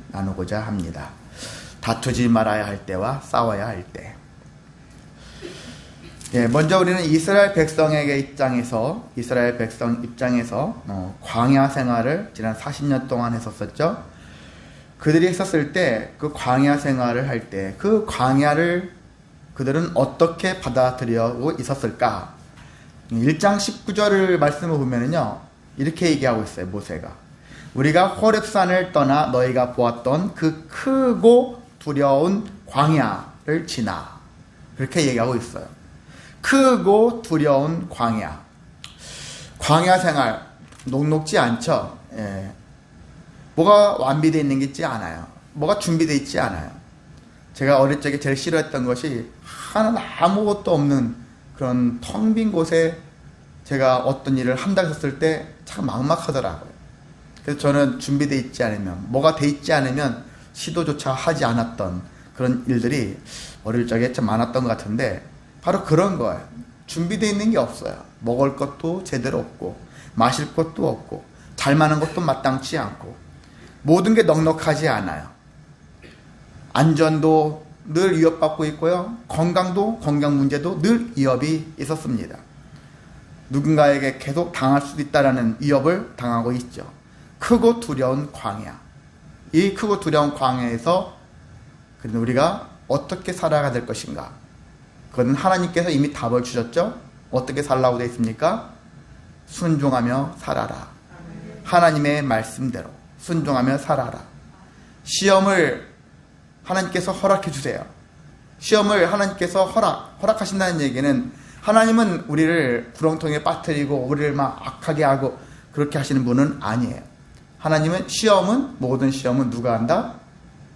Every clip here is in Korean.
나누고자 합니다. 다투지 말아야 할 때와 싸워야 할 때. 먼저 우리는 이스라엘 백성 입장에서 광야 생활을 지난 40년 동안 했었죠. 그들이 했었을 때 그 광야 생활을 할 때 그 광야를 그들은 어떻게 받아들이고 있었을까? 1장 19절을 말씀을 보면은요, 이렇게 얘기하고 있어요. 모세가 우리가 호렙산을 떠나 너희가 보았던 그 크고 두려운 광야를 지나, 그렇게 얘기하고 있어요. 크고 두려운 광야 생활 녹록지 않죠. 뭐가 완비되어 있는 게 있지 않아요. 뭐가 준비되어 있지 않아요. 제가 어릴 적에 제일 싫어했던 것이 아무것도 없는 그런 텅 빈 곳에 제가 어떤 일을 한다고 했을 때 참 막막하더라고요. 그래서 저는 준비되어 있지 않으면, 뭐가 되어 있지 않으면 시도조차 하지 않았던 그런 일들이 어릴 적에 참 많았던 것 같은데, 바로 그런 거예요. 준비되어 있는 게 없어요. 먹을 것도 제대로 없고, 마실 것도 없고, 잘 마는 것도 마땅치 않고, 모든 게 넉넉하지 않아요. 안전도 늘 위협받고 있고요. 건강 문제도 늘 위협이 있었습니다. 누군가에게 계속 당할 수도 있다는 위협을 당하고 있죠. 크고 두려운 광야. 이 크고 두려운 광야에서 우리가 어떻게 살아가야 될 것인가? 그건 하나님께서 이미 답을 주셨죠. 어떻게 살라고 되어 있습니까? 순종하며 살아라. 하나님의 말씀대로 순종하며 살아라. 시험을 하나님께서 허락해 주세요. 시험을 하나님께서 허락하신다는 얘기는, 하나님은 우리를 구렁텅이에 빠뜨리고 우리를 막 악하게 하고 그렇게 하시는 분은 아니에요. 하나님은 모든 시험은 누가 한다?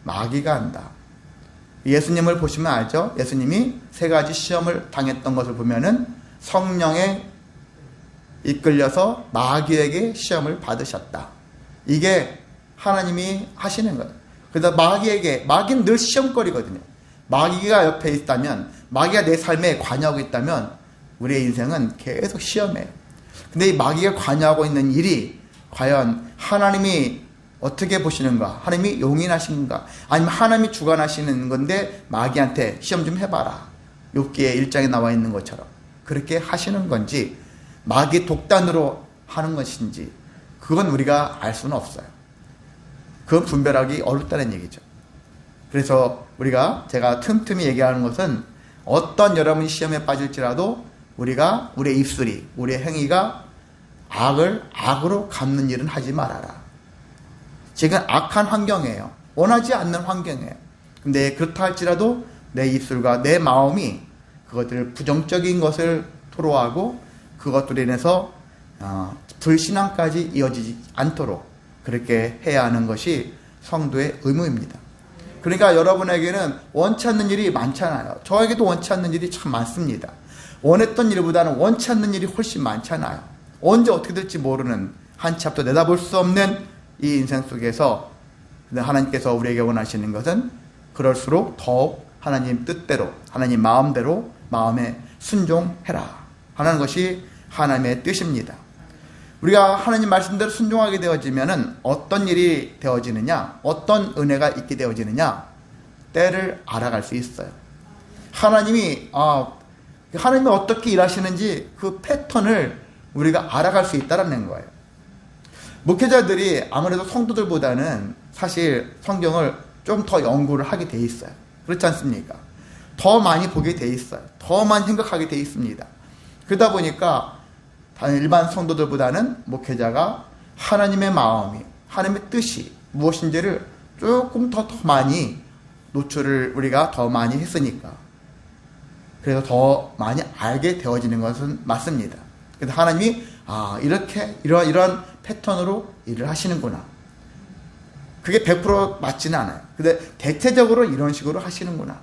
마귀가 한다. 예수님을 보시면 알죠? 예수님이 3가지 시험을 당했던 것을 보면은 성령에 이끌려서 마귀에게 시험을 받으셨다. 이게 하나님이 하시는 거예요. 그래서 마귀는 늘 시험거리거든요. 마귀가 옆에 있다면, 마귀가 내 삶에 관여하고 있다면 우리의 인생은 계속 시험이에요. 근데 이 마귀가 관여하고 있는 일이 과연 하나님이 어떻게 보시는가? 하나님이 용인하시는가? 아니면 하나님이 주관하시는 건데 마귀한테 시험 좀 해봐라. 욥기의 1장에 나와 있는 것처럼 그렇게 하시는 건지, 마귀 독단으로 하는 것인지, 그건 우리가 알 수는 없어요. 그건 분별하기 어렵다는 얘기죠. 그래서 제가 틈틈이 얘기하는 것은, 어떤 여러분이 시험에 빠질지라도 우리의 입술이, 우리의 행위가 악을 악으로 갚는 일은 하지 말아라. 지금 악한 환경이에요. 원하지 않는 환경이에요. 근데 그렇다 할지라도 내 입술과 내 마음이 그것들 부정적인 것을 토로하고 그것들에 인해서 불신앙까지 이어지지 않도록 그렇게 해야 하는 것이 성도의 의무입니다. 그러니까 여러분에게는 원치 않는 일이 많잖아요. 저에게도 원치 않는 일이 참 많습니다. 원했던 일보다는 원치 않는 일이 훨씬 많잖아요. 언제 어떻게 될지 모르는, 한치 앞도 내다볼 수 없는 이 인생 속에서 하나님께서 우리에게 원하시는 것은 그럴수록 더욱 하나님 뜻대로, 하나님 마음대로 마음에 순종해라 하는 것이 하나님의 뜻입니다. 우리가 하나님 말씀대로 순종하게 되어지면은 어떤 일이 되어지느냐, 어떤 은혜가 있게 되어지느냐, 때를 알아갈 수 있어요. 하나님이 어떻게 일하시는지 그 패턴을 우리가 알아갈 수 있다는 거예요. 목회자들이 아무래도 성도들보다는 사실 성경을 좀 더 연구를 하게 돼 있어요. 그렇지 않습니까? 더 많이 보게 돼 있어요. 더 많이 생각하게 돼 있습니다. 그러다 보니까 일반 성도들보다는 목회자가 하나님의 마음이, 하나님의 뜻이 무엇인지를 조금 더 많이 노출을 우리가 더 많이 했으니까, 그래서 더 많이 알게 되어지는 것은 맞습니다. 그래서 하나님이 이렇게 이러한 패턴으로 일을 하시는구나. 그게 100% 맞지는 않아요. 근데 대체적으로 이런 식으로 하시는구나.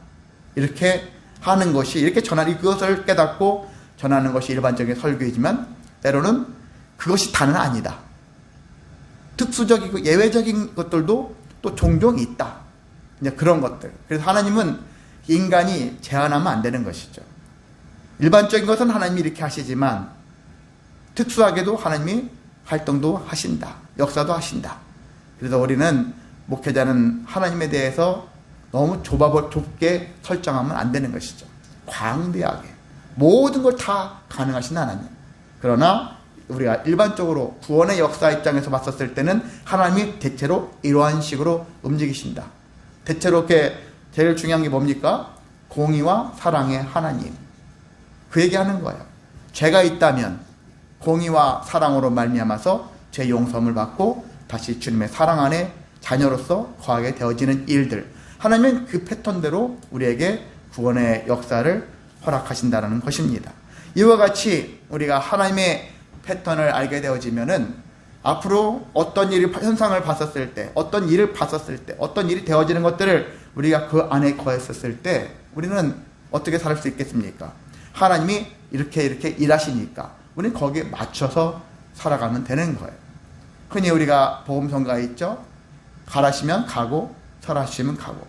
이렇게 하는 것이, 이렇게 그것을 깨닫고 전하는 것이 일반적인 설교이지만, 때로는 그것이 다는 아니다. 특수적이고 예외적인 것들도 또 종종 있다. 이제 그런 것들. 그래서 하나님은 인간이 제한하면 안 되는 것이죠. 일반적인 것은 하나님이 이렇게 하시지만 특수하게도 하나님이 활동도 하신다. 역사도 하신다. 그래서 우리는 목회자는 하나님에 대해서 너무 좁게 설정하면 안 되는 것이죠. 광대하게 모든 걸 다 가능하신 하나님. 그러나 우리가 일반적으로 구원의 역사 입장에서 봤었을 때는 하나님이 대체로 이러한 식으로 움직이신다. 대체로 이렇게 제일 중요한 게 뭡니까? 공의와 사랑의 하나님. 그 얘기하는 거예요. 죄가 있다면 공의와 사랑으로 말미암아서 죄 용서함을 받고 다시 주님의 사랑 안에 자녀로서 거하게 되어지는 일들. 하나님은 그 패턴대로 우리에게 구원의 역사를 허락하신다는 것입니다. 이와 같이 우리가 하나님의 패턴을 알게 되어지면은 앞으로 어떤 현상을 봤었을 때, 어떤 일을 봤었을 때, 어떤 일이 되어지는 것들을 우리가 그 안에 거했었을 때 우리는 어떻게 살 수 있겠습니까? 하나님이 이렇게 일하시니까 우리는 거기에 맞춰서 살아가면 되는 거예요. 흔히 우리가 복음성가에 있죠. 가라시면 가고 설하시면 가고,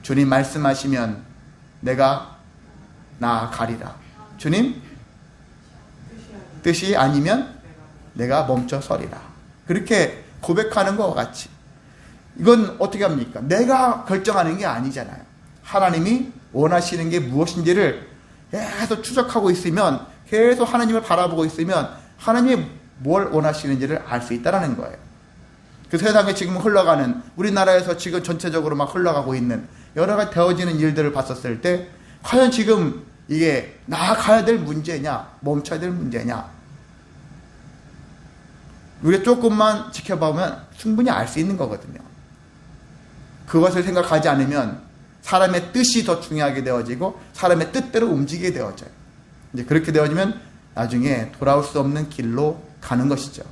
주님 말씀하시면 내가 나아가리라. 주님 뜻이 아니면 내가 멈춰 서리라. 그렇게 고백하는 것과 같이 이건 어떻게 합니까? 내가 결정하는 게 아니잖아요. 하나님이 원하시는 게 무엇인지를 계속 추적하고 있으면, 계속 하나님을 바라보고 있으면 하나님이 뭘 원하시는지를 알 수 있다는 거예요. 그 세상에 지금 흘러가는, 우리나라에서 지금 전체적으로 막 흘러가고 있는 여러 가지 되어지는 일들을 봤었을 때 과연 지금 이게 나아가야 될 문제냐, 멈춰야 될 문제냐, 우리가 조금만 지켜보면 충분히 알 수 있는 거거든요. 그것을 생각하지 않으면 사람의 뜻이 더 중요하게 되어지고 사람의 뜻대로 움직이게 되어져요. 이제 그렇게 되어지면 나중에 돌아올 수 없는 길로 가는 것이죠.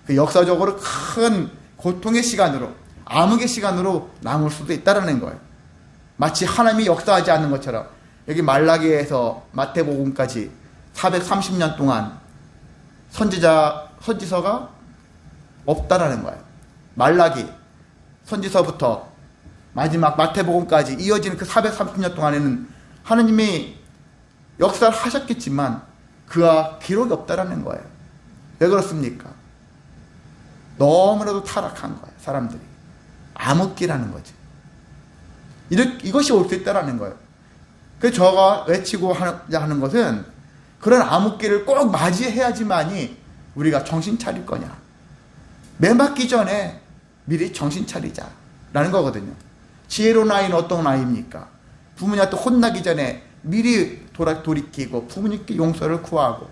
그 역사적으로 큰 고통의 시간으로, 암흑의 시간으로 남을 수도 있다는 거예요. 마치 하나님이 역사하지 않는 것처럼 여기 말라기에서 마태복음까지 430년 동안 선지서가 없다라는 거예요. 말라기 선지서부터 마지막 마태복음까지 이어지는 그 430년 동안에는 하나님이 역사를 하셨겠지만 그와 기록이 없다라는 거예요. 왜 그렇습니까? 너무나도 타락한 거예요. 사람들이 암흑기라는 거지. 이것이 올 수 있다라는 거예요. 그래서 저가 외치고 하는 것은 그런 암흑기를 꼭 맞이해야지만이 우리가 정신 차릴 거냐, 매 맞기 전에 미리 정신 차리자라는 거거든요. 지혜로운 아이는 어떤 아이입니까? 부모님한테 혼나기 전에 미리 돌이키고 부모님께 용서를 구하고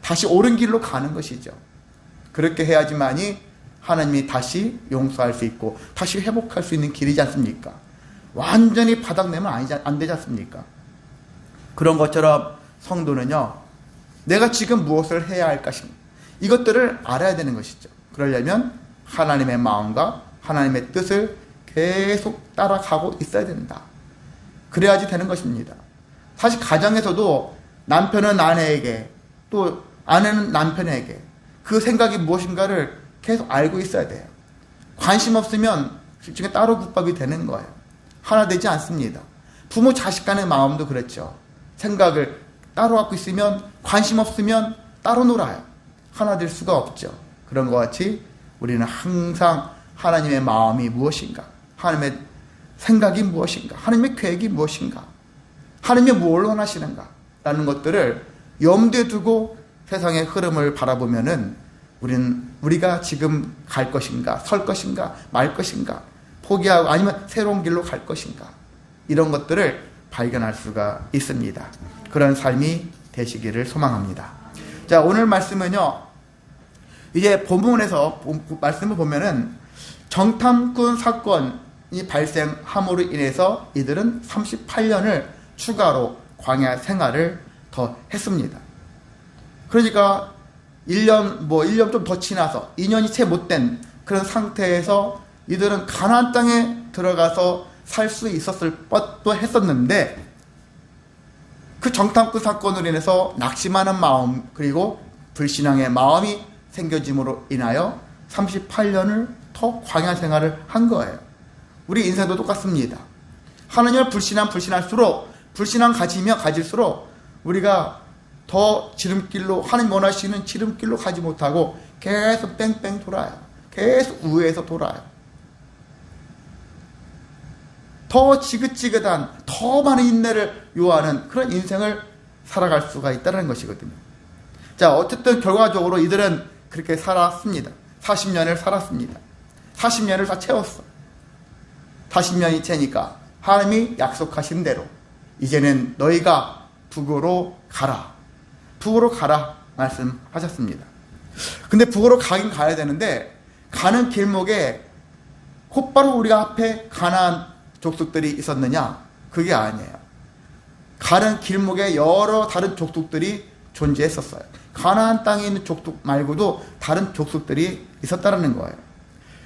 다시 옳은 길로 가는 것이죠. 그렇게 해야지만이 하나님이 다시 용서할 수 있고 다시 회복할 수 있는 길이지 않습니까? 완전히 바닥내면 안 되지 않습니까? 그런 것처럼 성도는요, 내가 지금 무엇을 해야 할 것인가, 이것들을 알아야 되는 것이죠. 그러려면 하나님의 마음과 하나님의 뜻을 계속 따라가고 있어야 된다. 그래야지 되는 것입니다. 사실 가정에서도 남편은 아내에게, 또 아내는 남편에게 그 생각이 무엇인가를 계속 알고 있어야 돼요. 관심 없으면 솔직히 따로 국밥이 되는 거예요. 하나 되지 않습니다. 부모 자식 간의 마음도 그렇죠. 생각을 따로 갖고 있으면, 관심 없으면 따로 놀아요. 하나 될 수가 없죠. 그런 것 같이 우리는 항상 하나님의 마음이 무엇인가, 하나님의 생각이 무엇인가, 하나님의 계획이 무엇인가, 하나님이 뭘 원하시는가 라는 것들을 염두에 두고 세상의 흐름을 바라보면은 우리가 지금 갈 것인가, 설 것인가, 말 것인가, 포기하고 아니면 새로운 길로 갈 것인가, 이런 것들을 발견할 수가 있습니다. 그런 삶이 되시기를 소망합니다. 자, 오늘 말씀은요, 이제 본문에서 말씀을 보면은 정탐꾼 사건이 발생함으로 인해서 이들은 38년을 추가로 광야 생활을 더 했습니다. 그러니까 1년 좀 더 지나서 2년이 채 못된 그런 상태에서 이들은 가나안 땅에 들어가서 살 수 있었을 뻔도 했었는데, 그 정탐꾼 사건으로 인해서 낙심하는 마음 그리고 불신앙의 마음이 생겨짐으로 인하여 38년을 더 광야 생활을 한 거예요. 우리 인생도 똑같습니다. 하나님을 불신할수록, 불신앙 가질수록 우리가 더 지름길로, 하나님 원하시는 지름길로 가지 못하고 계속 뺑뺑 돌아요. 계속 우회해서 돌아요. 더 지긋지긋한, 더 많은 인내를 요하는 그런 인생을 살아갈 수가 있다는 것이거든요. 자, 어쨌든 결과적으로 이들은 그렇게 살았습니다. 40년을 살았습니다. 40년을 다 채웠어. 40년이 채니까 하나님이 약속하신 대로 이제는 너희가 북으로 가라. 북으로 가라 말씀하셨습니다. 근데 북으로 가긴 가야 되는데 가는 길목에 곧바로 우리가 앞에 가나안 족속들이 있었느냐? 그게 아니에요. 가는 길목에 여러 다른 족속들이 존재했었어요. 가나안 땅에 있는 족속 말고도 다른 족속들이 있었다는 거예요.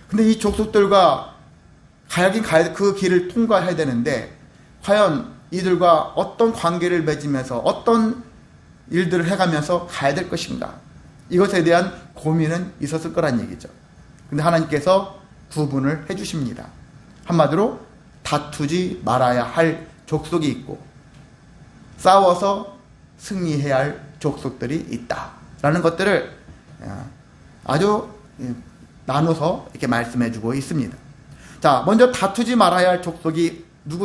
근데 이 족속들과 가야긴 가야 그 길을 통과해야 되는데 과연 이들과 어떤 관계를 맺으면서 어떤 일들을 해가면서 가야 될 것인가? 이것에 대한 고민은 있었을 거란 얘기죠. 근데 하나님께서 구분을 해주십니다. 한마디로 다투지 말아야 할 족속이 있고 싸워서 승리해야 할 족속들이 있다라는 것들을 아주 나눠서 이렇게 말씀해주고 있습니다. 자, 먼저 다투지 말아야 할 족속이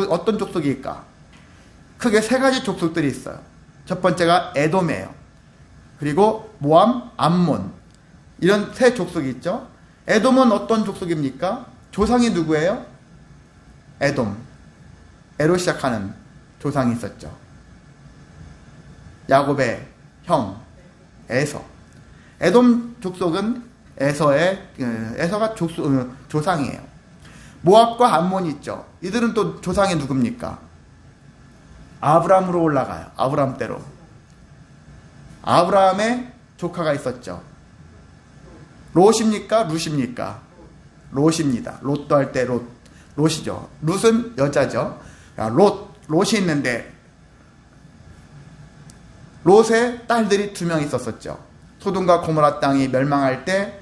어떤 족속일까? 크게 세 가지 족속들이 있어요. 첫 번째가 에돔이에요. 그리고 모함, 암몬, 이런 세 족속이 있죠. 에돔은 어떤 족속입니까? 조상이 누구예요? 에돔, 에로 시작하는 조상이 있었죠. 야곱의 형 에서. 에돔 족속은 에서가 조상이에요. 모압과 암몬이 있죠. 이들은 또 조상이 누굽니까? 아브라함으로 올라가요. 아브라함 때로. 아브라함의 조카가 있었죠. 롯입니까? 룻입니까? 롯입니다. 롯도 할 때 롯이죠. 룻은 여자죠. 롯이 있는데 롯의 딸들이 2명 있었었죠. 소돔과 고모라 땅이 멸망할 때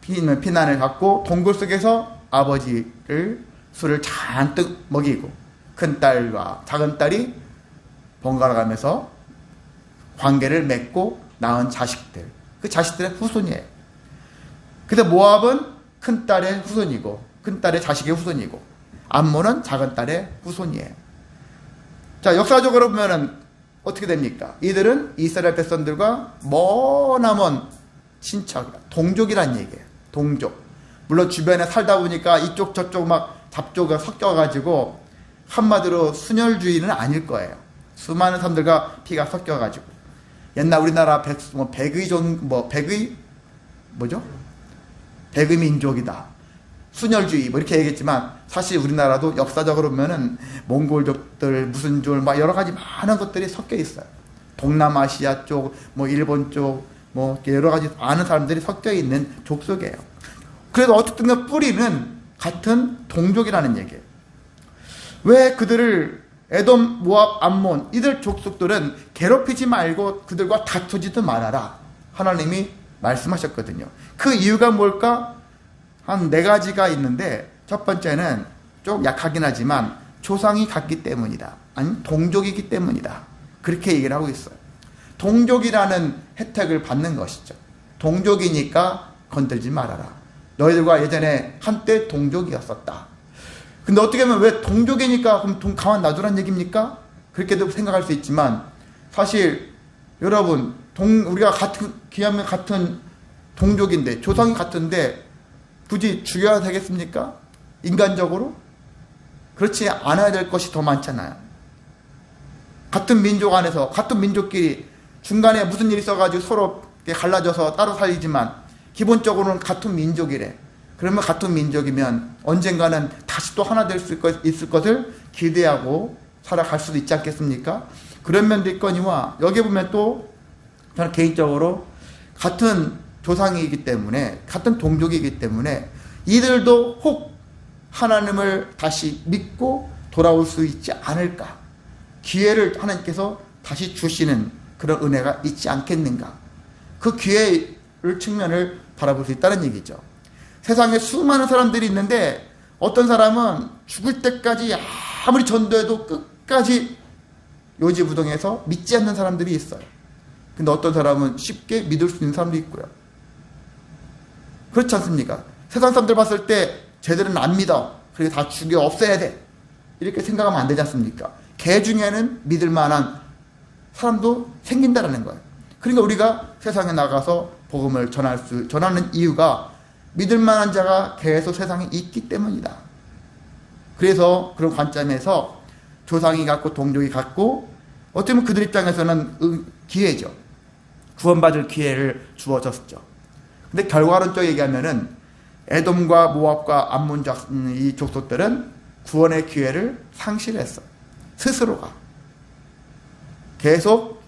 피난을 갖고 동굴 속에서 아버지를 술을 잔뜩 먹이고 큰 딸과 작은 딸이 번갈아 가면서 관계를 맺고 낳은 자식들, 그 자식들의 후손이에요. 근데 모압은 큰 딸의 후손이고 큰 딸의 자식의 후손이고 암몬은 작은 딸의 후손이에요. 자, 역사적으로 보면은 어떻게 됩니까? 이들은 이스라엘 백성들과 머나먼 친척, 동족이란 얘기예요. 동족. 물론 주변에 살다 보니까 이쪽 저쪽 막 잡조가 섞여가지고 한마디로 순혈주의는 아닐 거예요. 수많은 사람들과 피가 섞여가지고 옛날 우리나라 백의 민족이다. 순혈주의 이렇게 얘기했지만 사실 우리나라도 역사적으로 보면은 몽골족들 무슨 족 막 여러 가지 많은 것들이 섞여 있어요. 동남아시아 쪽, 일본 쪽, 여러 가지 많은 사람들이 섞여 있는 족속이에요. 그래도 어쨌든 뿌리는 같은 동족이라는 얘기예요. 왜 그들을 에돔, 모압, 암몬 이들 족속들은 괴롭히지 말고 그들과 다투지도 말아라. 하나님이 말씀하셨거든요. 그 이유가 뭘까? 한 4가지가 있는데 첫 번째는 좀 약하긴 하지만 조상이 같기 때문이다. 아니 동족이기 때문이다. 그렇게 얘기를 하고 있어요. 동족이라는 혜택을 받는 것이죠. 동족이니까 건들지 말아라. 너희들과 예전에 한때 동족이었었다. 근데 어떻게 보면 왜 동족이니까 그럼 가만 놔두란 얘기입니까? 그렇게도 생각할 수 있지만 사실 여러분 우리가 귀하면 같은 동족인데 조상이 같은데 굳이 죽여야 되겠습니까? 인간적으로? 그렇지 않아야 될 것이 더 많잖아요. 같은 민족 안에서 같은 민족끼리 중간에 무슨 일이 있어가지고 서로 갈라져서 따로 살지만 기본적으로는 같은 민족이래. 그러면 같은 민족이면 언젠가는 다시 또 하나 될 수 있을 것을 기대하고 살아갈 수도 있지 않겠습니까? 그런 면도 있거니와 여기 보면 또 저는 개인적으로 같은 조상이기 때문에 같은 동족이기 때문에 이들도 혹 하나님을 다시 믿고 돌아올 수 있지 않을까, 기회를 하나님께서 다시 주시는 그런 은혜가 있지 않겠는가, 그 기회를 측면을 바라볼 수 있다는 얘기죠. 세상에 수많은 사람들이 있는데 어떤 사람은 죽을 때까지 아무리 전도해도 끝까지 요지부동해서 믿지 않는 사람들이 있어요. 근데 어떤 사람은 쉽게 믿을 수 있는 사람도 있고요. 그렇지 않습니까? 세상 사람들 봤을 때 쟤들은 안 믿어. 그래서 다 죽여 없애야 돼. 이렇게 생각하면 안 되지 않습니까? 개 중에는 믿을 만한 사람도 생긴다라는 거예요. 그러니까 우리가 세상에 나가서 복음을 전하는 이유가 믿을 만한 자가 계속 세상에 있기 때문이다. 그래서 그런 관점에서 조상이 갖고 동족이 갖고 어떻게 보면 그들 입장에서는 기회죠. 구원받을 기회를 주어졌죠. 근데 결과론적으로 얘기하면은 에돔과 모압과 암몬 이 족속들은 구원의 기회를 상실했어. 스스로가. 계속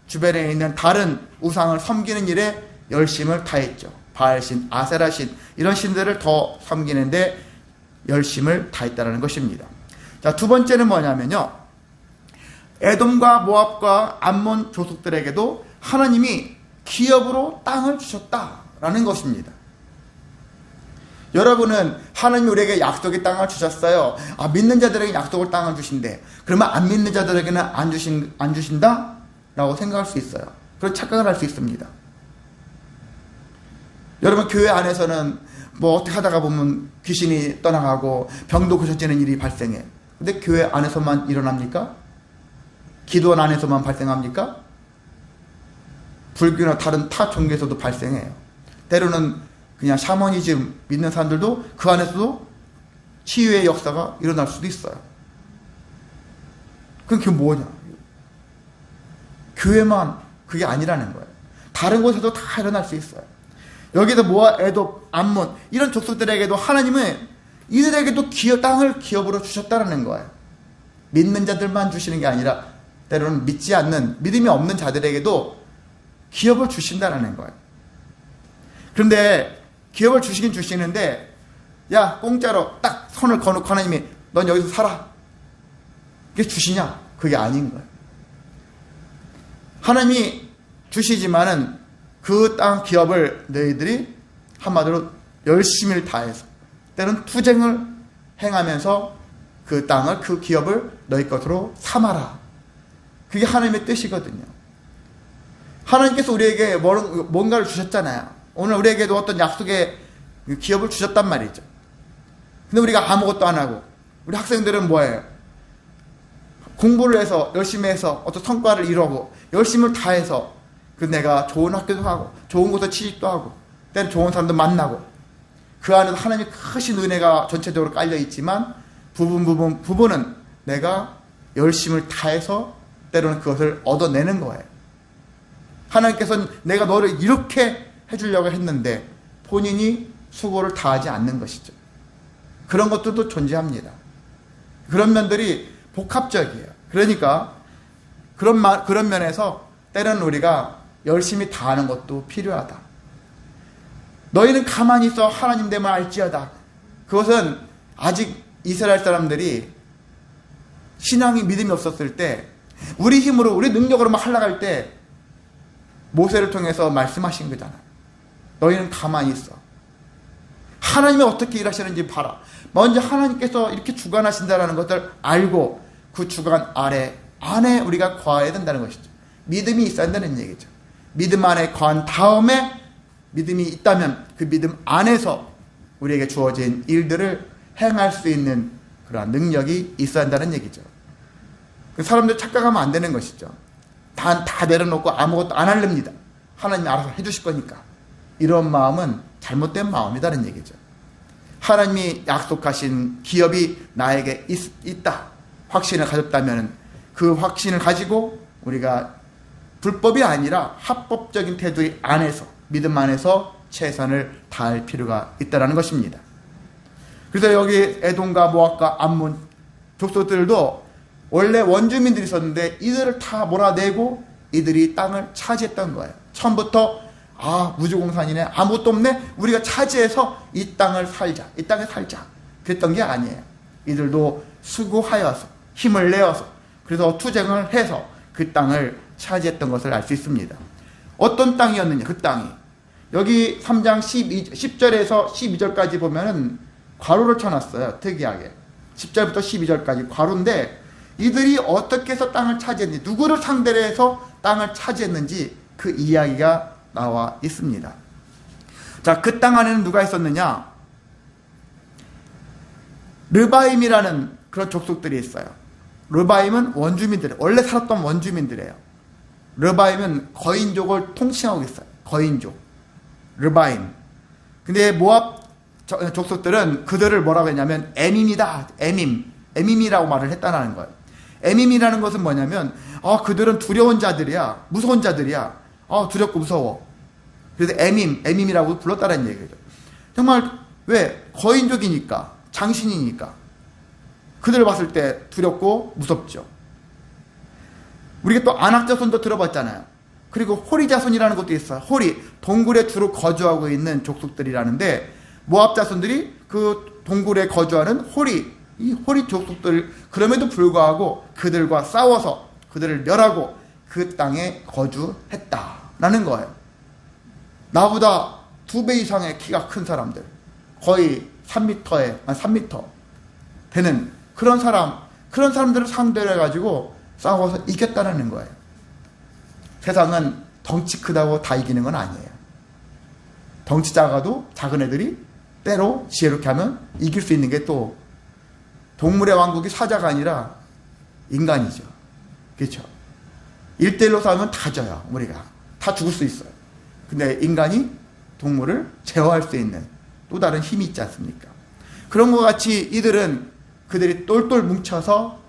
주변에 있는 다른 우상을 섬기는 일에 열심을 다했죠. 바알신, 아세라신 이런 신들을 더 섬기는데 열심을 다했다는 것입니다. 자, 두 번째는 뭐냐면요. 에돔과 모압과 암몬 족속들에게도 하나님이 기업으로 땅을 주셨다라는 것입니다. 여러분은 하나님 우리에게 약속의 땅을 주셨어요. 믿는 자들에게 약속을 땅을 주신대. 그러면 안 믿는 자들에게는 안 주신다? 라고 생각할 수 있어요. 그런 착각을 할 수 있습니다. 여러분 교회 안에서는 뭐 어떻게 하다가 보면 귀신이 떠나가고 병도 고쳐지는 일이 발생해. 근데 교회 안에서만 일어납니까? 기도원 안에서만 발생합니까? 불교나 다른 타 종교에서도 발생해요. 때로는 그냥 샤머니즘 믿는 사람들도 그 안에서도 치유의 역사가 일어날 수도 있어요. 그럼 그게 뭐냐? 교회만 그게 아니라는 거예요. 다른 곳에도 다 일어날 수 있어요. 여기서 모압, 에돔, 암몬 이런 족속들에게도 하나님은 이들에게도 땅을 기업으로 주셨다는 거예요. 믿는 자들만 주시는 게 아니라 때로는 믿지 않는 믿음이 없는 자들에게도 기업을 주신다는 거예요. 그런데 기업을 주시긴 주시는데 야 공짜로 딱 손을 거놓고 하나님이 넌 여기서 살아 그게 주시냐? 그게 아닌 거예요. 하나님이 주시지만은 그 땅 기업을 너희들이 한마디로 열심을 다해서 때로는 투쟁을 행하면서 그 땅을 그 기업을 너희 것으로 삼아라. 그게 하나님의 뜻이거든요. 하나님께서 우리에게 뭔가를 주셨잖아요. 오늘 우리에게도 어떤 약속의 기업을 주셨단 말이죠. 근데 우리가 아무것도 안 하고 우리 학생들은 뭐예요? 공부를 해서 열심히 해서 어떤 성과를 이루고 열심을 다해서 그 내가 좋은 학교도 하고 좋은 곳에 취직도 하고 때는 좋은 사람도 만나고 그 안에서 하나님의 크신 은혜가 전체적으로 깔려 있지만 부분은 내가 열심을 다해서 때로는 그것을 얻어내는 거예요. 하나님께서는 내가 너를 이렇게 해주려고 했는데 본인이 수고를 다하지 않는 것이죠. 그런 것들도 존재합니다. 그런 면들이 복합적이에요. 그러니까 그런 면에서 때로는 우리가 열심히 다하는 것도 필요하다. 너희는 가만히 있어 하나님 됨을 알지어다. 그것은 아직 이스라엘 사람들이 신앙이 믿음이 없었을 때 우리 힘으로 우리 능력으로 막 하려고 할 때 모세를 통해서 말씀하신 거잖아요. 너희는 가만히 있어. 하나님이 어떻게 일하시는지 봐라. 먼저 하나님께서 이렇게 주관하신다는 것을 알고 그 주관 안에 우리가 거해야 된다는 것이죠. 믿음이 있어야 된다는 얘기죠. 믿음 안에 거한 다음에 믿음이 있다면 그 믿음 안에서 우리에게 주어진 일들을 행할 수 있는 그러한 능력이 있어야 한다는 얘기죠. 사람들 착각하면 안 되는 것이죠. 다 내려놓고 아무것도 안 하렵니다. 하나님이 알아서 해주실 거니까. 이런 마음은 잘못된 마음이라는 얘기죠. 하나님이 약속하신 기업이 나에게 있다. 확신을 가졌다면 그 확신을 가지고 우리가 불법이 아니라 합법적인 태도 안에서 믿음 안에서 최선을 다할 필요가 있다는 것입니다. 그래서 여기 에돔과 모압과 암몬 족속들도 원래 원주민들이 있었는데 이들을 다 몰아내고 이들이 땅을 차지했던 거예요. 처음부터 무주공산이네 아무것도 없네 우리가 차지해서 이 땅을 살자 이 땅에 살자 그랬던 게 아니에요. 이들도 수고하여서 힘을 내어서 그래서 투쟁을 해서 그 땅을 차지했던 것을 알 수 있습니다. 어떤 땅이었느냐 그 땅이 여기 3장 10절에서 12절까지 보면은 괄호를 쳐놨어요. 특이하게 10절부터 12절까지 괄호인데 이들이 어떻게 해서 땅을 차지했는지 누구를 상대로 해서 땅을 차지했는지 그 이야기가 나와 있습니다. 자, 그 땅 안에는 누가 있었느냐? 르바임이라는 그런 족속들이 있어요. 르바임은 원주민들, 원래 살았던 원주민들이에요. 르바임은 거인족을 통칭하고 있어요. 거인족. 르바임. 근데 모압 족속들은 그들을 뭐라고 했냐면 에밈이다. 에밈이라고 말을 했다는 거예요. 에밈이라는 것은 뭐냐면 그들은 두려운 자들이야. 무서운 자들이야. 두렵고 무서워. 그래서 에밈이라고 불렀다는 얘기죠. 정말 왜? 거인족이니까, 장신이니까. 그들을 봤을 때 두렵고 무섭죠. 우리가 또 안악자손도 들어봤잖아요. 그리고 호리자손이라는 것도 있어요. 호리, 동굴에 주로 거주하고 있는 족속들이라는데 모압 자손들이 그 동굴에 거주하는 이 호리 족속들, 그럼에도 불구하고 그들과 싸워서 그들을 멸하고 그 땅에 거주했다라는 거예요. 나보다 2배 이상의 키가 큰 사람들, 거의 3m 되는 그런 사람들을 상대로 해가지고 싸워서 이겼다는 거예요. 세상은 덩치 크다고 다 이기는 건 아니에요. 덩치 작아도 작은 애들이 때로 지혜롭게 하면 이길 수 있는 게 또 동물의 왕국이 사자가 아니라 인간이죠. 그렇죠? 1대1로 싸우면 다 져요. 우리가 다 죽을 수 있어요. 근데 인간이 동물을 제어할 수 있는 또 다른 힘이 있지 않습니까? 그런 것 같이 이들은 그들이 똘똘 뭉쳐서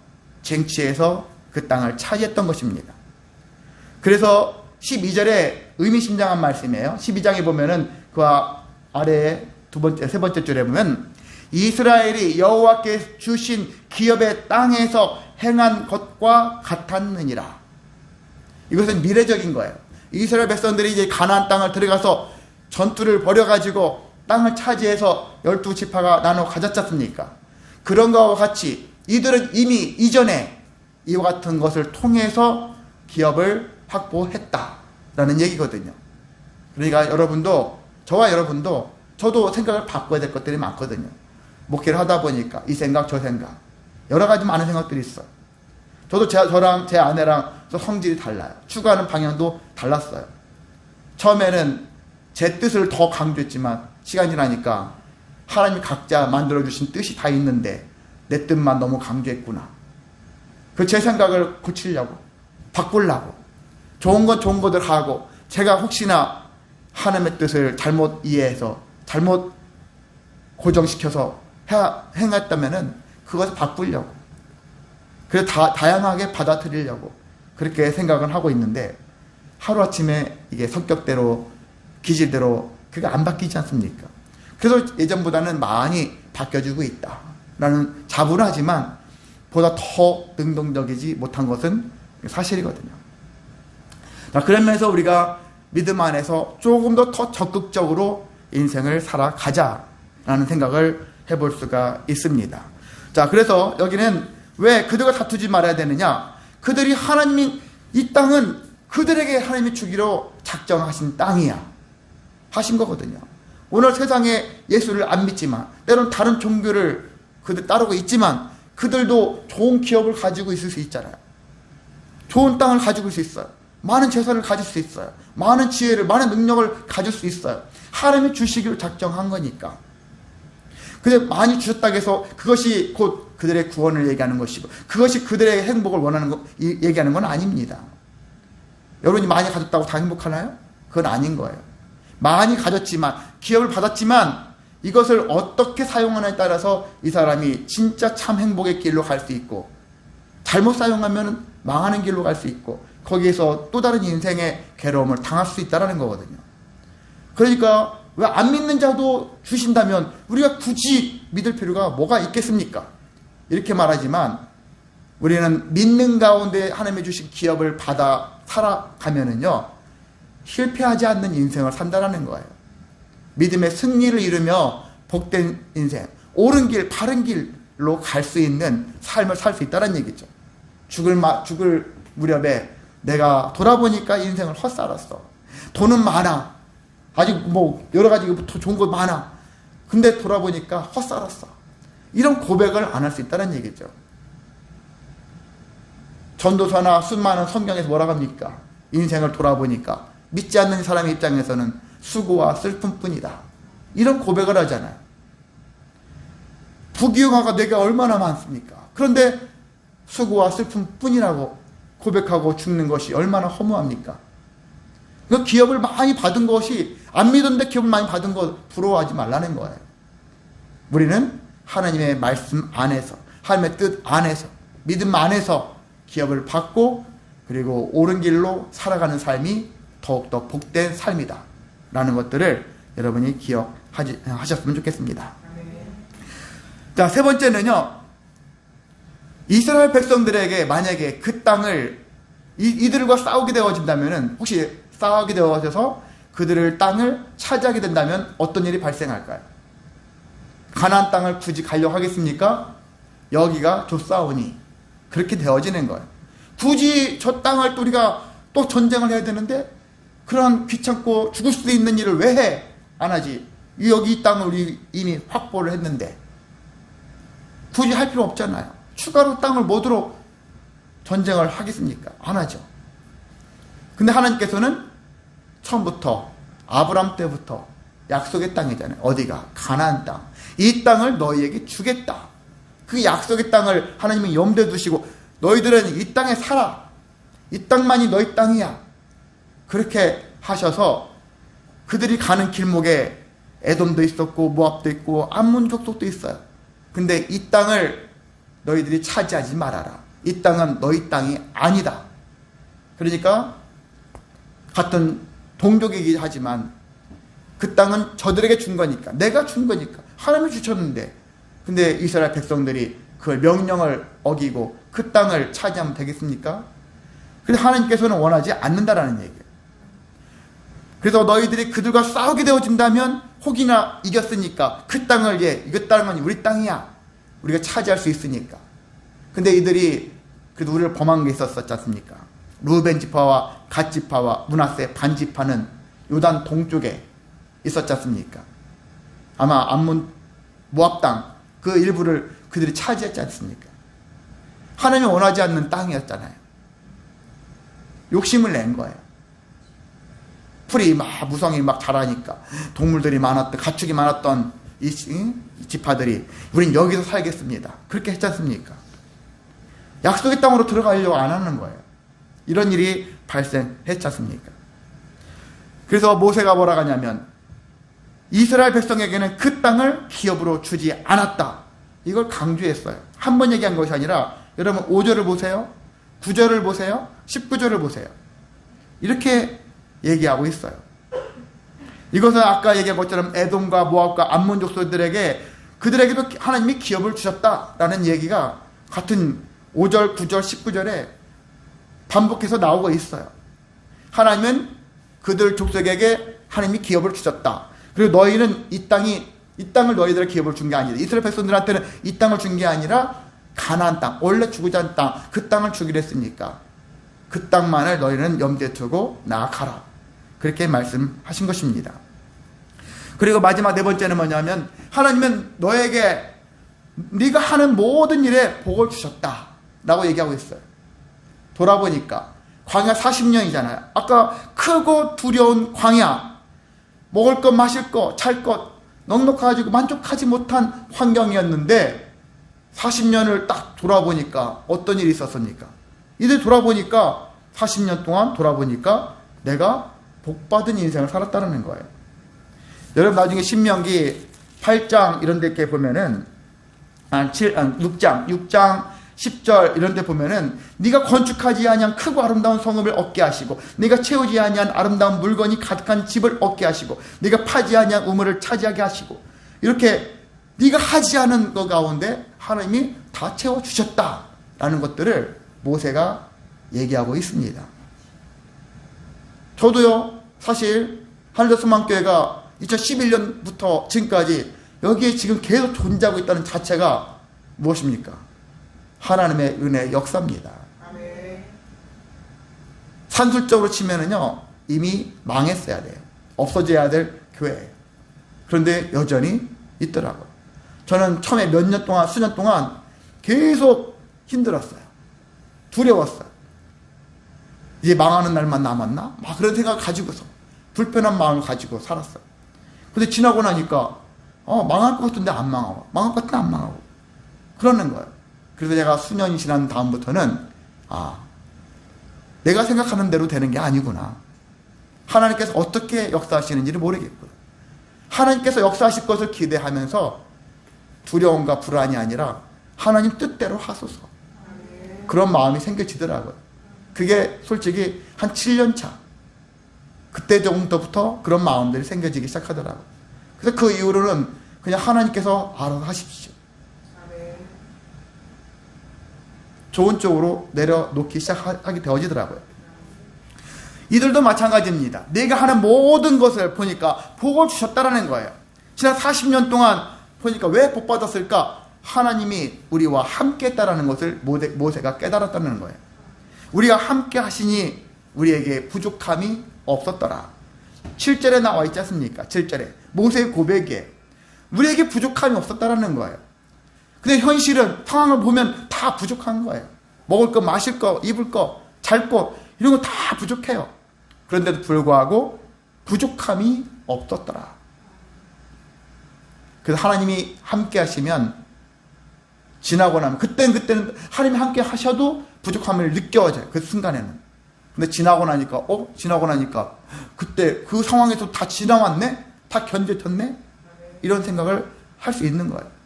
쟁취해서 그 땅을 차지했던 것입니다. 그래서 12절에 의미심장한 말씀이에요. 12장에 보면은 그 아래에 세 번째 줄에 보면 이스라엘이 여호와께 주신 기업의 땅에서 행한 것과 같았느니라. 이것은 미래적인 거예요. 이스라엘 백성들이 이제 가나안 땅을 들어가서 전투를 벌여가지고 땅을 차지해서 12지파가 나눠 가졌지 않습니까? 그런 것과 같이 이들은 이미 이전에 이와 같은 것을 통해서 기업을 확보했다라는 얘기거든요. 그러니까 여러분도, 저와 여러분도, 저도 생각을 바꿔야 될 것들이 많거든요. 목회를 하다 보니까 이 생각 저 생각 여러 가지 많은 생각들이 있어요. 저도 저랑 제 아내랑 성질이 달라요. 추구하는 방향도 달랐어요. 처음에는 제 뜻을 더 강조했지만 시간이 지나니까 하나님이 각자 만들어주신 뜻이 다 있는데 내 뜻만 너무 강조했구나. 그 제 생각을 고치려고, 바꾸려고, 좋은 건 좋은 것들 하고, 제가 혹시나 하나님의 뜻을 잘못 이해해서 잘못 고정시켜서 행했다면은 그것을 바꾸려고, 그래서 다양하게 받아들이려고 그렇게 생각을 하고 있는데 하루아침에 이게 성격대로 기질대로 그게 안 바뀌지 않습니까? 그래서 예전보다는 많이 바뀌어지고 있다라는 자부하지만 보다 더 능동적이지 못한 것은 사실이거든요. 자, 그러면서 우리가 믿음 안에서 조금 더 적극적으로 인생을 살아가자라는 생각을 해볼 수가 있습니다. 자, 그래서 여기는 왜 그들과 다투지 말아야 되느냐? 그들이 하나님이, 이 땅은 그들에게 하나님이 주기로 작정하신 땅이야 하신 거거든요. 오늘 세상에 예수를 안 믿지만, 때론 다른 종교를 그들 따르고 있지만 그들도 좋은 기업을 가지고 있을 수 있잖아요. 좋은 땅을 가지고 있을 수 있어요. 많은 재산을 가질 수 있어요. 많은 지혜를, 많은 능력을 가질 수 있어요. 하나님이 주시기로 작정한 거니까. 근데 많이 주셨다고 해서 그것이 곧 그들의 구원을 얘기하는 것이고 그것이 그들의 행복을 원하는 거, 얘기하는 건 아닙니다. 여러분이 많이 가졌다고 다 행복하나요? 그건 아닌 거예요. 많이 가졌지만, 기업을 받았지만 이것을 어떻게 사용하느냐에 따라서 이 사람이 진짜 참 행복의 길로 갈 수 있고, 잘못 사용하면 망하는 길로 갈 수 있고, 거기에서 또 다른 인생의 괴로움을 당할 수 있다는 거거든요. 그러니까 왜 안 믿는 자도 주신다면 우리가 굳이 믿을 필요가 뭐가 있겠습니까? 이렇게 말하지만 우리는 믿는 가운데 하나님이 주신 기업을 받아 살아가면은요, 실패하지 않는 인생을 산다는 거예요. 믿음의 승리를 이루며 복된 인생, 옳은 길, 바른 길로 갈 수 있는 삶을 살 수 있다는 얘기죠. 죽을 무렵에 내가 돌아보니까 인생을 헛살았어. 돈은 많아. 아직 여러 가지 좋은 거 많아. 근데 돌아보니까 헛살았어. 이런 고백을 안 할 수 있다는 얘기죠. 전도서나 수많은 성경에서 뭐라고 합니까? 인생을 돌아보니까 믿지 않는 사람의 입장에서는 수고와 슬픔뿐이다. 이런 고백을 하잖아요. 부귀영화가 내게 얼마나 많습니까? 그런데 수고와 슬픔뿐이라고 고백하고 죽는 것이 얼마나 허무합니까? 그 기업을 많이 받은 것이, 안 믿었는데 기업을 많이 받은 것 부러워하지 말라는 거예요. 우리는 하나님의 말씀 안에서, 하나님의 뜻 안에서, 믿음 안에서 기업을 받고 그리고 옳은 길로 살아가는 삶이 더욱더 복된 삶이다 라는 것들을 여러분이 기억하셨으면 좋겠습니다. 자, 세 번째는요, 이스라엘 백성들에게 만약에 그 땅을 이들과 싸우게 되어진다면, 혹시 싸우게 되어져서 그들을 땅을 차지하게 된다면 어떤 일이 발생할까요? 가나안 땅을 굳이 가려고 하겠습니까? 여기가 좋사오니 그렇게 되어지는 거예요. 굳이 저 땅을 또 우리가 또 전쟁을 해야 되는데 그런 귀찮고 죽을 수도 있는 일을 왜 해? 안 하지. 여기 이 땅을 우리 이미 확보를 했는데 굳이 할 필요 없잖아요. 추가로 땅을 뭐로 전쟁을 하겠습니까? 안 하죠. 근데 하나님께서는 처음부터 아브람 때부터 약속의 땅이잖아요. 어디가? 가나안 땅. 이 땅을 너희에게 주겠다. 그 약속의 땅을 하나님이 염두에 두시고 너희들은 이 땅에 살아. 이 땅만이 너희 땅이야. 그렇게 하셔서 그들이 가는 길목에 에돔도 있었고 모압도 있고 암몬 족속도 있어요. 근데 이 땅을 너희들이 차지하지 말아라. 이 땅은 너희 땅이 아니다. 그러니까 같은 동족이긴 하지만 그 땅은 저들에게 준 거니까, 내가 준 거니까, 하나님이 주셨는데, 근데 이스라엘 백성들이 그 명령을 어기고 그 땅을 차지하면 되겠습니까? 그래서 하나님께서는 원하지 않는다라는 얘기예요. 그래서 너희들이 그들과 싸우게 되어진다면 혹이나 이겼으니까 그 땅을, 이 땅은 우리 땅이야, 우리가 차지할 수 있으니까. 근데 이들이 그래도 우리를 범한 게 있었지 않습니까? 루벤 지파와 갓 지파와 므낫세 반 지파는 요단 동쪽에 있었지 않습니까? 아마 암몬 모압 땅 그 일부를 그들이 차지했지 않습니까? 하나님이 원하지 않는 땅이었잖아요. 욕심을 낸 거예요. 풀이 막 무성이 막 자라니까 동물들이 많았던, 가축이 많았던 이 지파들이 우린 여기서 살겠습니다. 그렇게 했지 않습니까? 약속의 땅으로 들어가려고 안 하는 거예요. 이런 일이 발생했지 않습니까? 그래서 모세가 뭐라 하냐면 이스라엘 백성에게는 그 땅을 기업으로 주지 않았다. 이걸 강조했어요. 한 번 얘기한 것이 아니라 여러분 5절을 보세요. 9절을 보세요. 19절을 보세요. 이렇게 얘기하고 있어요. 이것은 아까 얘기한 것처럼 에돔과 모압과 암몬 족속들에게 그들에게도 하나님이 기업을 주셨다라는 얘기가 같은 5절, 9절, 19절에 반복해서 나오고 있어요. 하나님은 그들 족속에게 하나님이 기업을 주셨다. 그리고 너희는 이 땅을 너희들의 기업을 준 게 아니다. 이스라엘 백성들한테는 이 땅을 준 게 아니라 가나안 땅, 원래 주고자 하는 땅, 그 땅을 주기로 했으니까 그 땅만을 너희는 염두에 두고 나아가라. 그렇게 말씀하신 것입니다. 그리고 마지막 네 번째는 뭐냐면 하나님은 너에게 네가 하는 모든 일에 복을 주셨다 라고 얘기하고 있어요. 돌아보니까 광야 40년이잖아요. 아까 크고 두려운 광야, 먹을 것, 마실 것, 잘 것 넉넉해가지고 만족하지 못한 환경이었는데 40년을 딱 돌아보니까 어떤 일이 있었습니까? 이들 돌아보니까 40년 동안 돌아보니까 내가 복받은 인생을 살았다는 거예요. 여러분 나중에 신명기 8장 이런 데 이렇게 보면은 6장 10절 이런 데 보면은 네가 건축하지 아니한 크고 아름다운 성읍을 얻게 하시고 네가 채우지 아니한 아름다운 물건이 가득한 집을 얻게 하시고 네가 파지 아니한 우물을 차지하게 하시고 이렇게 네가 하지 않은 것 가운데 하나님이 다 채워주셨다라는 것들을 모세가 얘기하고 있습니다. 저도요 사실 하늘소망교회가 2011년부터 지금까지 여기에 지금 계속 존재하고 있다는 자체가 무엇입니까? 하나님의 은혜의 역사입니다. 산술적으로 치면은요 이미 망했어야 돼요. 없어져야 될 교회예요. 그런데 여전히 있더라고요. 저는 처음에 몇 년 동안, 수년 동안 계속 힘들었어요. 두려웠어요. 이제 망하는 날만 남았나? 막 그런 생각을 가지고서 불편한 마음을 가지고 살았어요. 근데 지나고 나니까 망할 것 같은데 안 망하고 망할 것 같은데 안 망하고 그러는 거예요. 그래서 제가 수년이 지난 다음부터는 내가 생각하는 대로 되는 게 아니구나. 하나님께서 어떻게 역사하시는지를 모르겠구나. 하나님께서 역사하실 것을 기대하면서 두려움과 불안이 아니라 하나님 뜻대로 하소서. 그런 마음이 생겨지더라고요. 그게 솔직히 한 7년 차. 그때 정도부터 그런 마음들이 생겨지기 시작하더라고요. 그래서 그 이후로는 그냥 하나님께서 알아서 하십시오. 좋은 쪽으로 내려놓기 시작하게 되어지더라고요. 이들도 마찬가지입니다. 내가 하는 모든 것을 보니까 복을 주셨다라는 거예요. 지난 40년 동안 보니까 왜 복 받았을까? 하나님이 우리와 함께 했다라는 것을 모세가 깨달았다는 거예요. 우리가 함께 하시니 우리에게 부족함이 없었더라. 7절에 나와 있지 않습니까? 7절에 모세의 고백에 우리에게 부족함이 없었다라는 거예요. 근데 현실은 상황을 보면 다 부족한 거예요. 먹을 거, 마실 거, 입을 거, 잘 거 이런 거 다 부족해요. 그런데도 불구하고 부족함이 없었더라. 그래서 하나님이 함께 하시면 지나고 나면 그때는 하나님이 함께 하셔도 부족함을 느껴져요. 그 순간에는. 근데 지나고 나니까 그때 그 상황에서 다 지나왔네? 다 견뎌졌네? 이런 생각을 할 수 있는 거예요.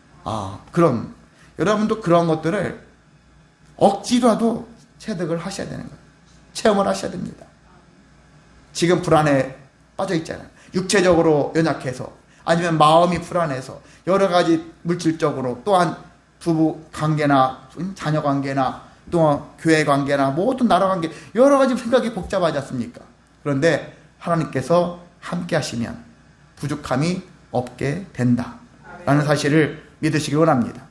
그럼 여러분도 그런 것들을 억지로라도 체득을 하셔야 되는 거예요. 체험을 하셔야 됩니다. 지금 불안에 빠져 있잖아요. 육체적으로 연약해서 아니면 마음이 불안해서 여러 가지 물질적으로 또한 부부 관계나 자녀 관계나 또 교회 관계나 모든 나라 관계 여러 가지 생각이 복잡하지 않습니까? 그런데 하나님께서 함께 하시면 부족함이 없게 된다라는 사실을 믿으시기 원합니다.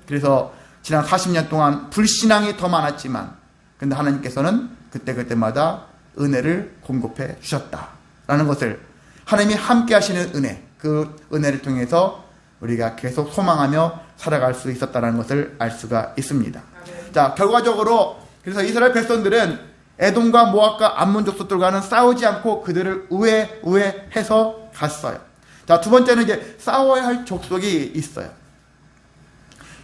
그래서 지난 40년 동안 불신앙이 더 많았지만 근데 하나님께서는 그때마다 은혜를 공급해 주셨다라는 것을 하나님이 함께 하시는 은혜, 그 은혜를 통해서 우리가 계속 소망하며 살아갈 수 있었다는 것을 알 수가 있습니다. 자, 결과적으로 그래서 이스라엘 백성들은 에돔과 모압과 암몬 족속들과는 싸우지 않고 그들을 우회해서 갔어요. 자, 두 번째는 이제 싸워야 할 족속이 있어요.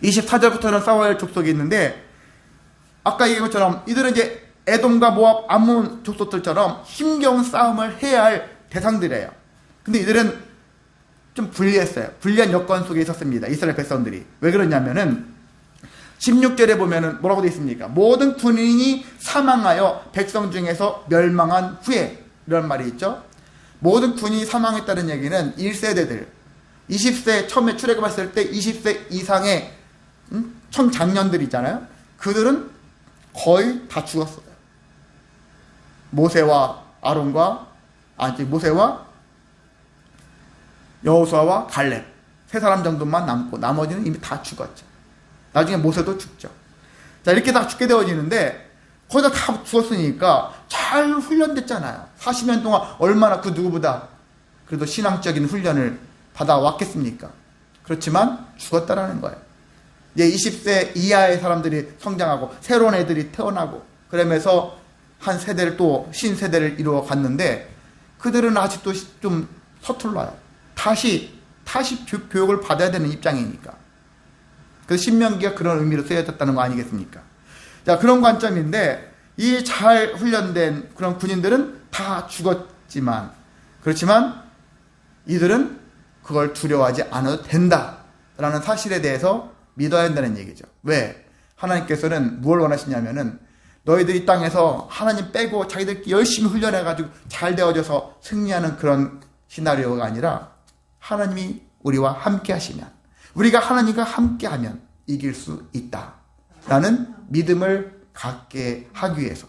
24절부터는 싸워야 할 족속이 있는데 아까 얘기한 것처럼 이들은 이제 에돔과 모압, 암몬 족속들처럼 힘겨운 싸움을 해야 할 대상들이에요. 근데 이들은 좀 불리했어요. 불리한 여건 속에 있었습니다. 이스라엘 백성들이. 왜 그러냐면은 16절에 보면은 뭐라고 되어 있습니까? 모든 군인이 사망하여 백성 중에서 멸망한 후에 이런 말이 있죠. 모든 군인이 사망했다는 얘기는 1세대들 20세 처음에 출애굽했을 때 20세 이상의 청장년들 있잖아요. 그들은 거의 다 죽었어요. 모세와 여호수아와 갈렙 세 사람 정도만 남고 나머지는 이미 다 죽었죠. 나중에 모세도 죽죠. 자, 이렇게 다 죽게 되어지는데 거기다 다 죽었으니까 잘 훈련됐잖아요. 40년 동안 얼마나 그 누구보다 그래도 신앙적인 훈련을 받아왔겠습니까? 그렇지만 죽었다라는 거예요. 이제 20세 이하의 사람들이 성장하고 새로운 애들이 태어나고 그러면서 한 세대를 또 신세대를 이루어 갔는데 그들은 아직도 좀 서툴러요. 다시 교육을 받아야 되는 입장이니까. 그래서 신명기가 그런 의미로 쓰여졌다는 거 아니겠습니까? 자, 그런 관점인데 이 잘 훈련된 그런 군인들은 다 죽었지만 그렇지만 이들은 그걸 두려워하지 않아도 된다라는 사실에 대해서 믿어야 한다는 얘기죠. 왜? 하나님께서는 무엇을 원하시냐면은 너희들 이 땅에서 하나님 빼고 자기들끼리 열심히 훈련해가지고 잘 되어져서 승리하는 그런 시나리오가 아니라 하나님이 우리와 함께 하시면 우리가 하나님과 함께 하면 이길 수 있다라는 믿음을 갖게 하기 위해서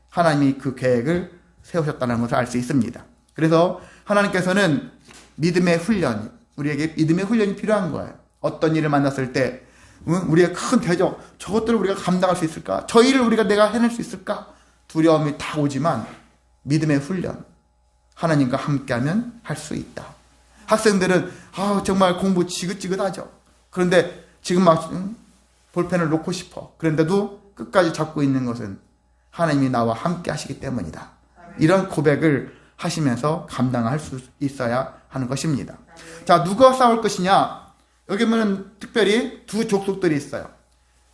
하나님이 그 계획을 세우셨다는 것을 알 수 있습니다. 그래서 하나님께서는 믿음의 훈련, 우리에게 믿음의 훈련이 필요한 거예요. 어떤 일을 만났을 때 우리가 큰 대적, 저것들을 우리가 감당할 수 있을까? 저 일을 내가 해낼 수 있을까? 두려움이 다 오지만 믿음의 훈련, 하나님과 함께하면 할 수 있다. 학생들은 정말 공부 지긋지긋하죠. 그런데 지금 막 볼펜을 놓고 싶어. 그런데도 끝까지 잡고 있는 것은 하나님이 나와 함께 하시기 때문이다. 이런 고백을 하시면서 감당할 수 있어야 하는 것입니다. 자, 누가 싸울 것이냐? 여기 보면 특별히 두 족속들이 있어요.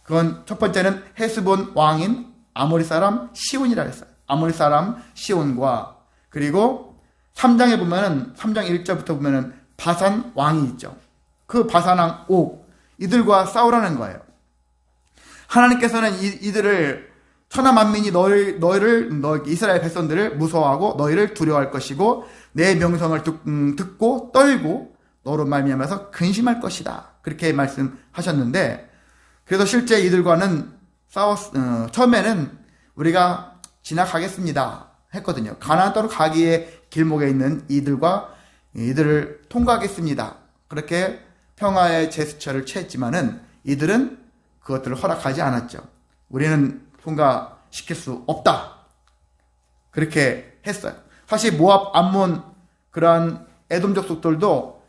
그건 첫 번째는 헤스본 왕인 아모리 사람 시온이라고 했어요. 아모리 사람 시온과, 그리고 3장에 보면은 3장 1절부터 보면은 바산 왕이 있죠. 그 바산 왕 옥, 이들과 싸우라는 거예요. 하나님께서는 이들을 천하 만민이 너희를 이스라엘 백성들을 무서워하고 너희를 두려워할 것이고 내 명성을 듣고 떨고 너로 말미암아서 근심할 것이다. 그렇게 말씀하셨는데, 그래서 실제 이들과는 처음에는 우리가 지나가겠습니다 했거든요. 가나안 땅으로 가기에 길목에 있는 이들을 통과하겠습니다. 그렇게 평화의 제스처를 취했지만은 이들은 그것들을 허락하지 않았죠. 우리는 통과시킬 수 없다. 그렇게 했어요. 사실 모압, 암몬, 그러한 에돔 족속들도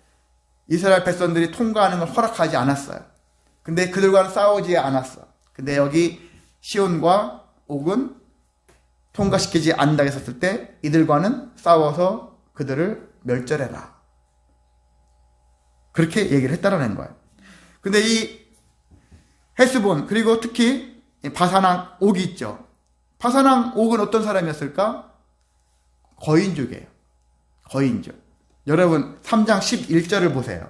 이스라엘 백성들이 통과하는 걸 허락하지 않았어요. 근데 그들과는 싸우지 않았어. 근데 여기 시온과 옥은 통과시키지 않는다 했었을 때 이들과는 싸워서 그들을 멸절해라. 그렇게 얘기를 했다라는 거예요. 근데 이 헤스본, 그리고 특히 바산왕 옥이 있죠. 바산왕 옥은 어떤 사람이었을까? 거인족이에요. 거인족. 여러분 3장 11절을 보세요.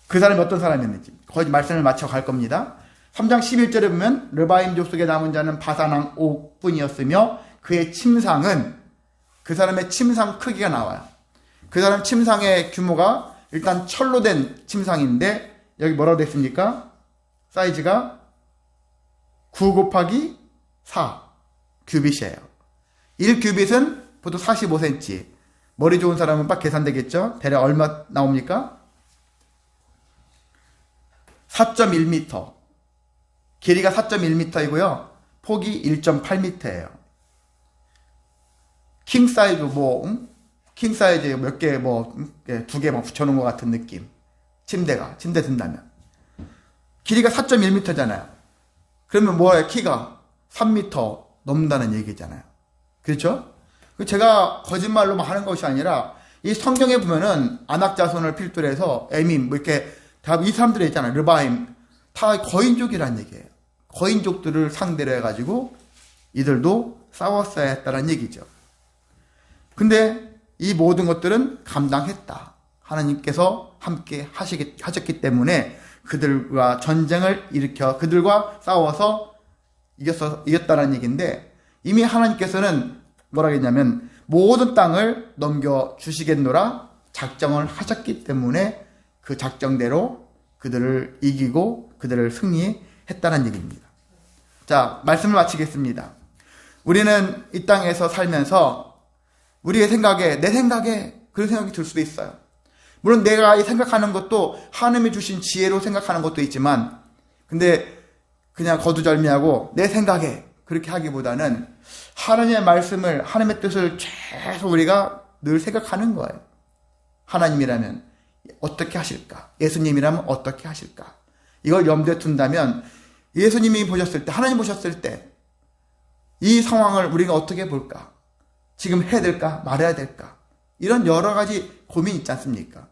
그 사람이 어떤 사람이었는지 거의 말씀을 맞춰 갈 겁니다. 3장 11절에 보면 르바임 족속에 남은 자는 바산왕 옥뿐이었으며 그의 침상은, 그 사람의 침상 크기가 나와요. 그 사람 침상의 규모가 일단 철로 된 침상인데 여기 뭐라고 됐습니까? 사이즈가 9 곱하기 4 규빗이에요. 1규빗은 보통 45cm. 머리 좋은 사람은 딱 계산되겠죠? 대략 얼마 나옵니까? 4.1m. 길이가 4.1m이고요. 폭이 1.8m예요. 킹 사이즈 킹 사이즈 몇 개 두 개 붙여놓은 것 같은 느낌. 침대 든다면. 길이가 4.1m잖아요. 그러면 뭐예요? 키가 3m 넘는다는 얘기잖아요. 그렇죠? 제가 거짓말로 하는 것이 아니라 이 성경에 보면은 안악자손을 필두로 해서 에밈 이렇게 다 이 사람들이 있잖아요. 르바임 다 거인족이란 얘기예요. 거인족들을 상대로 해가지고 이들도 싸웠어야 했다는 얘기죠. 근데 이 모든 것들은 감당했다. 하나님께서 함께 하셨기 때문에 그들과 전쟁을 일으켜 그들과 싸워서 이겼다는 얘기인데, 이미 하나님께서는 뭐라 했냐면 모든 땅을 넘겨주시겠노라 작정을 하셨기 때문에 그 작정대로 그들을 이기고 그들을 승리했다는 얘기입니다. 자, 말씀을 마치겠습니다. 우리는 이 땅에서 살면서 우리의 생각에, 내 생각에 그런 생각이 들 수도 있어요. 물론 내가 생각하는 것도 하나님이 주신 지혜로 생각하는 것도 있지만, 근데 그냥 거두절미하고 내 생각에 그렇게 하기보다는 하나님의 말씀을, 하나님의 뜻을 계속 우리가 늘 생각하는 거예요. 하나님이라면 어떻게 하실까? 예수님이라면 어떻게 하실까? 이걸 염두에 둔다면 예수님이 보셨을 때, 하나님 보셨을 때 이 상황을 우리가 어떻게 볼까? 지금 해야 될까? 말해야 될까? 이런 여러 가지 고민이 있지 않습니까?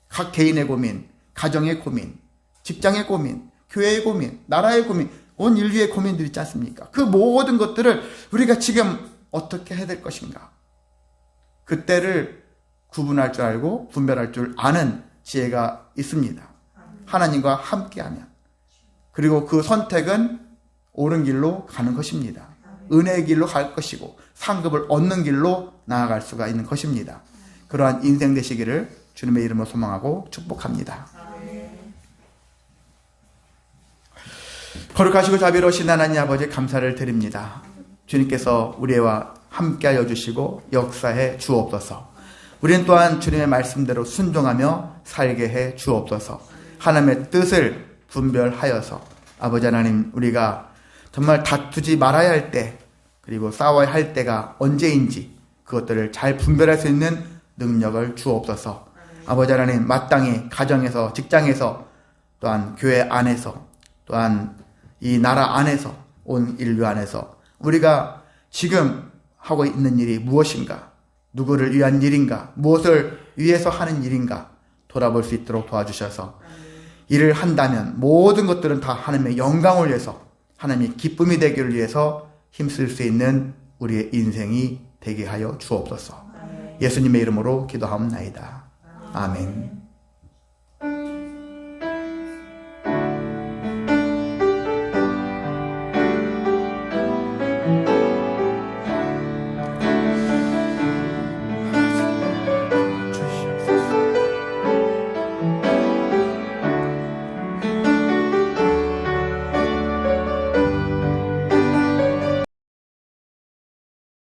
각 개인의 고민, 가정의 고민, 직장의 고민, 교회의 고민, 나라의 고민, 온 인류의 고민들이 있지 않습니까? 그 모든 것들을 우리가 지금 어떻게 해야 될 것인가? 그때를 구분할 줄 알고 분별할 줄 아는 지혜가 있습니다. 하나님과 함께하면. 그리고 그 선택은 옳은 길로 가는 것입니다. 은혜의 길로 갈 것이고 상급을 얻는 길로 나아갈 수가 있는 것입니다. 그러한 인생 되시기를 주님의 이름으로 소망하고 축복합니다. 거룩하시고 자비로우신 하나님 아버지 감사를 드립니다. 주님께서 우리와 함께하여 주시고 역사해 주옵소서. 우리는 또한 주님의 말씀대로 순종하며 살게 해 주옵소서. 하나님의 뜻을 분별하여서 아버지 하나님, 우리가 정말 다투지 말아야 할 때, 그리고 싸워야 할 때가 언제인지 그것들을 잘 분별할 수 있는 능력을 주옵소서. 아버지 하나님, 마땅히 가정에서, 직장에서, 또한 교회 안에서, 또한 이 나라 안에서, 온 인류 안에서 우리가 지금 하고 있는 일이 무엇인가, 누구를 위한 일인가, 무엇을 위해서 하는 일인가 돌아볼 수 있도록 도와주셔서 일을 한다면 모든 것들은 다 하나님의 영광을 위해서, 하나님의 기쁨이 되기를 위해서 힘쓸 수 있는 우리의 인생이 되게 하여 주옵소서. 예수님의 이름으로 기도하옵나이다. 아멘.